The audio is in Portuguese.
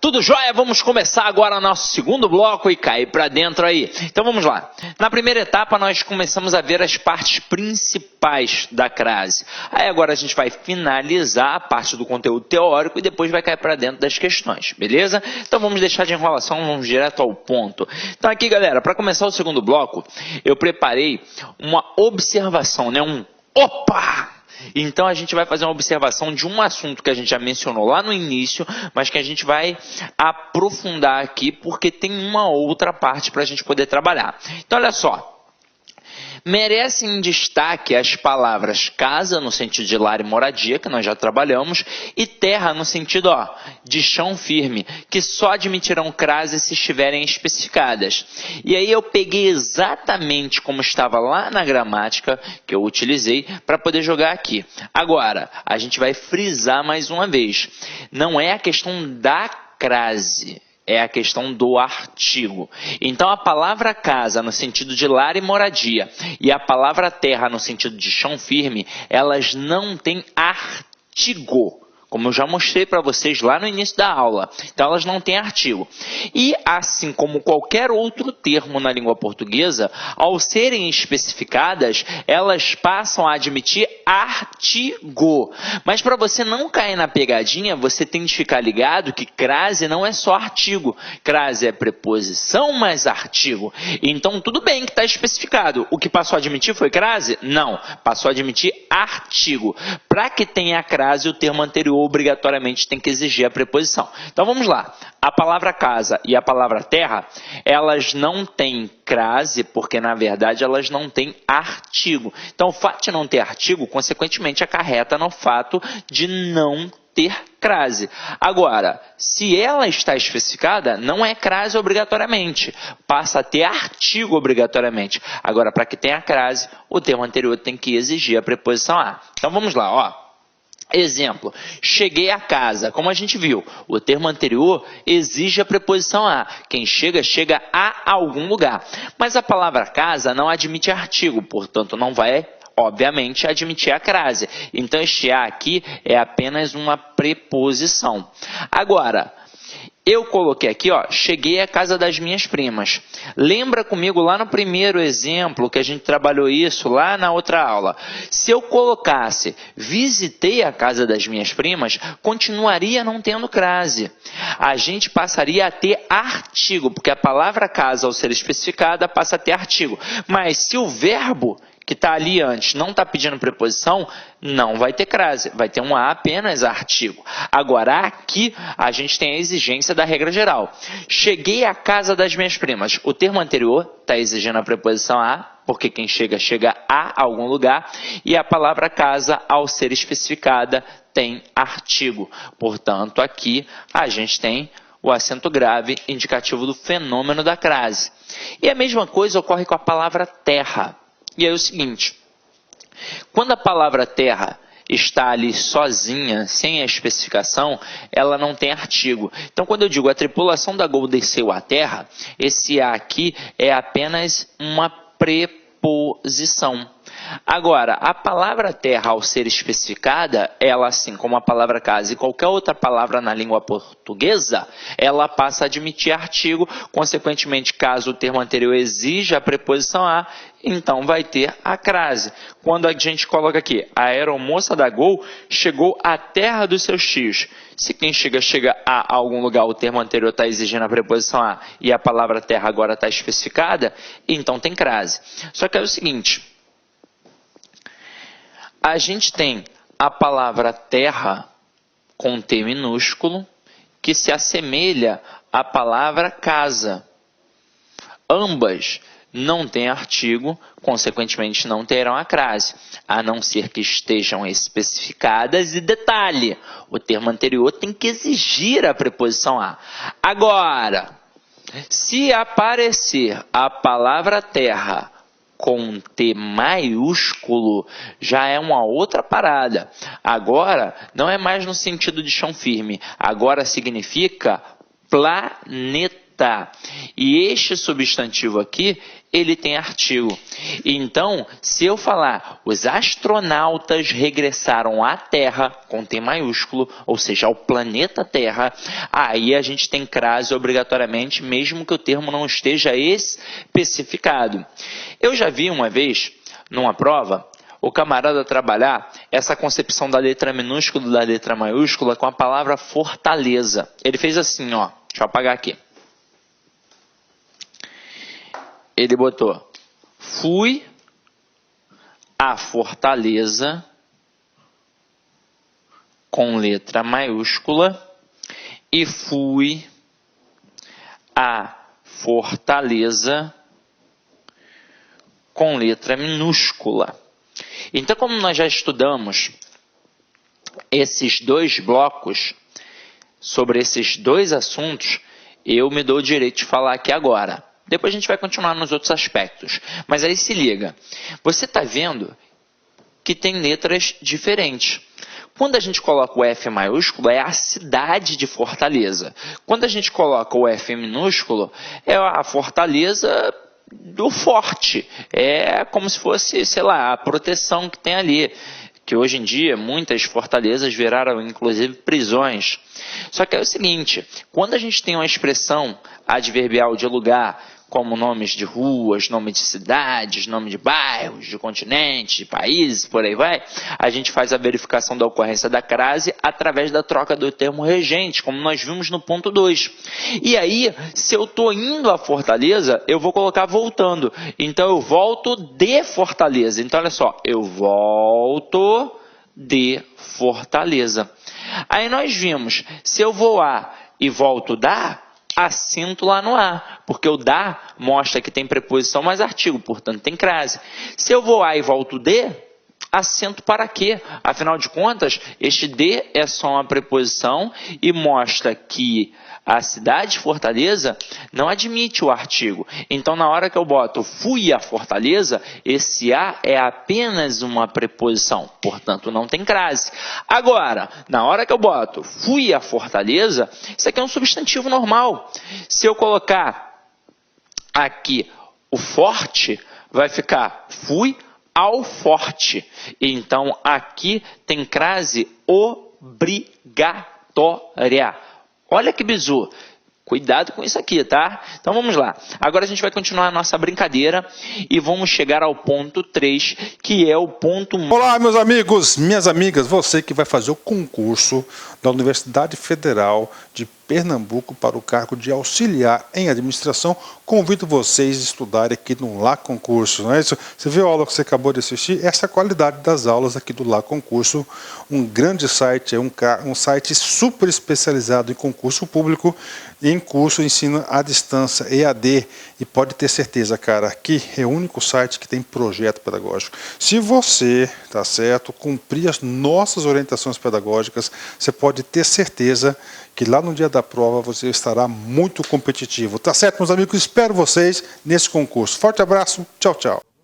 Tudo jóia? Vamos começar agora nosso segundo bloco e cair para dentro aí. Então vamos lá. Na primeira etapa nós começamos a ver as partes principais da crase. Aí agora a gente vai finalizar a parte do conteúdo teórico e depois vai cair para dentro das questões, beleza? Então vamos deixar de enrolação, vamos direto ao ponto. Então aqui galera, para começar o segundo bloco, eu preparei uma observação, né? Opa! Então a gente vai fazer uma observação de um assunto que a gente já mencionou lá no início, mas que a gente vai aprofundar aqui porque tem uma outra parte para a gente poder trabalhar. Então olha só. Merecem destaque as palavras casa, no sentido de lar e moradia, que nós já trabalhamos, e terra, no sentido de chão firme, que só admitirão crase se estiverem especificadas. E aí eu peguei exatamente como estava lá na gramática, que eu utilizei, para poder jogar aqui. Agora, a gente vai frisar mais uma vez. Não é a questão da crase. É a questão do artigo. Então, a palavra casa, no sentido de lar e moradia, e a palavra terra, no sentido de chão firme, elas não têm artigo. Como eu já mostrei para vocês lá no início da aula. Então, elas não têm artigo. E, assim como qualquer outro termo na língua portuguesa, ao serem especificadas, elas passam a admitir artigo. Mas para você não cair na pegadinha, você tem de ficar ligado que crase não é só artigo. Crase é preposição mais artigo. Então, tudo bem que está especificado. O que passou a admitir foi crase? Não. Passou a admitir artigo. Para que tenha crase, o termo anterior obrigatoriamente tem que exigir a preposição. Então vamos lá. A palavra casa e a palavra terra, elas não têm crase porque na verdade elas não têm artigo. Então o fato de não ter artigo, consequentemente, acarreta no fato de não ter crase. Agora, se ela está especificada, não é crase obrigatoriamente, passa a ter artigo obrigatoriamente. Agora, para que tenha crase, o termo anterior tem que exigir a preposição a. Então vamos lá, Exemplo, cheguei a casa. Como a gente viu, o termo anterior exige a preposição a. Quem chega, chega a algum lugar. Mas a palavra casa não admite artigo, portanto não vai, obviamente, admitir a crase. Então este a aqui é apenas uma preposição. Agora, eu coloquei aqui, cheguei à casa das minhas primas. Lembra comigo lá no primeiro exemplo que a gente trabalhou isso lá na outra aula? Se eu colocasse visitei a casa das minhas primas, continuaria não tendo crase. A gente passaria a ter artigo, porque a palavra casa, ao ser especificada, passa a ter artigo. Mas se o verbo que está ali antes não está pedindo preposição, não vai ter crase, vai ter um a apenas artigo. Agora aqui a gente tem a exigência da regra geral. Cheguei à casa das minhas primas. O termo anterior está exigindo a preposição a, porque quem chega, chega a algum lugar, e a palavra casa, ao ser especificada, tem artigo. Portanto, aqui a gente tem o acento grave indicativo do fenômeno da crase. E a mesma coisa ocorre com a palavra terra. E aí é o seguinte, quando a palavra terra está ali sozinha, sem a especificação, ela não tem artigo. Então, quando eu digo a tripulação da Gol desceu à terra, esse a aqui é apenas uma preposição. Agora, a palavra terra, ao ser especificada, ela, assim como a palavra casa e qualquer outra palavra na língua portuguesa, ela passa a admitir artigo, consequentemente, caso o termo anterior exija a preposição a, então vai ter a crase. Quando a gente coloca aqui, a aeromoça da Gol chegou à terra dos seus tios. Se quem chega, chega a algum lugar, o termo anterior está exigindo a preposição a e a palavra terra agora está especificada, então tem crase. Só que é o seguinte, a gente tem a palavra terra com T minúsculo, que se assemelha à palavra casa. Ambas não têm artigo, consequentemente não terão a crase, a não ser que estejam especificadas. E detalhe, o termo anterior tem que exigir a preposição a. Agora, se aparecer a palavra terra com T maiúsculo, já é uma outra parada. Agora, não é mais no sentido de chão firme. Agora significa planeta. planeta. E este substantivo aqui, ele tem artigo. Então, se eu falar, os astronautas regressaram à Terra, com T maiúsculo, ou seja, ao planeta Terra, aí a gente tem crase obrigatoriamente, mesmo que o termo não esteja especificado. Eu já vi uma vez, numa prova, o camarada trabalhar essa concepção da letra minúscula e da letra maiúscula com a palavra fortaleza. Ele fez assim, ó, deixa eu apagar aqui. Ele botou, fui à Fortaleza com letra maiúscula e fui à Fortaleza com letra minúscula. Então, como nós já estudamos esses dois blocos, sobre esses dois assuntos, eu me dou o direito de falar aqui agora. Depois a gente vai continuar nos outros aspectos. Mas aí se liga, você está vendo que tem letras diferentes. Quando a gente coloca o F maiúsculo, é a cidade de Fortaleza. Quando a gente coloca o F minúsculo, é a Fortaleza do forte. É como se fosse, sei lá, a proteção que tem ali. Que hoje em dia, muitas fortalezas viraram, inclusive, prisões. Só que é o seguinte, quando a gente tem uma expressão adverbial de lugar, como nomes de ruas, nome de cidades, nome de bairros, de continentes, de países, por aí vai, a gente faz a verificação da ocorrência da crase através da troca do termo regente, como nós vimos no ponto 2. E aí, se eu estou indo à Fortaleza, eu vou colocar voltando. Então, eu volto de Fortaleza. Então, olha só, eu volto de Fortaleza. Aí nós vimos, se eu vou a e volto da, acento lá no A, porque o da mostra que tem preposição mais artigo, portanto tem crase. Se eu vou a e volto de, acento para quê? Afinal de contas, este de é só uma preposição e mostra que a cidade de Fortaleza não admite o artigo. Então, na hora que eu boto fui à Fortaleza, esse a é apenas uma preposição, portanto não tem crase. Agora, na hora que eu boto fui à Fortaleza, isso aqui é um substantivo normal. Se eu colocar aqui o forte, vai ficar fui ao forte. Então, aqui tem crase obrigatória. Olha que bizu. Cuidado com isso aqui, tá? Então vamos lá. Agora a gente vai continuar a nossa brincadeira e vamos chegar ao ponto 3, que é o ponto... Olá, meus amigos, minhas amigas, você que vai fazer o concurso da Universidade Federal de Pernambuco para o cargo de auxiliar em administração, convido vocês a estudarem aqui no Lá Concurso, não é isso? Você viu a aula que você acabou de assistir? Essa é a qualidade das aulas aqui do Lá Concurso, um grande site, um site super especializado em concurso público e em curso ensino à distância, EAD, e pode ter certeza, cara, aqui é o único site que tem projeto pedagógico. Se você, tá certo, cumprir as nossas orientações pedagógicas, você pode ter certeza que lá no dia da prova você estará muito competitivo. Tá certo, meus amigos? Espero vocês nesse concurso. Forte abraço, tchau, tchau.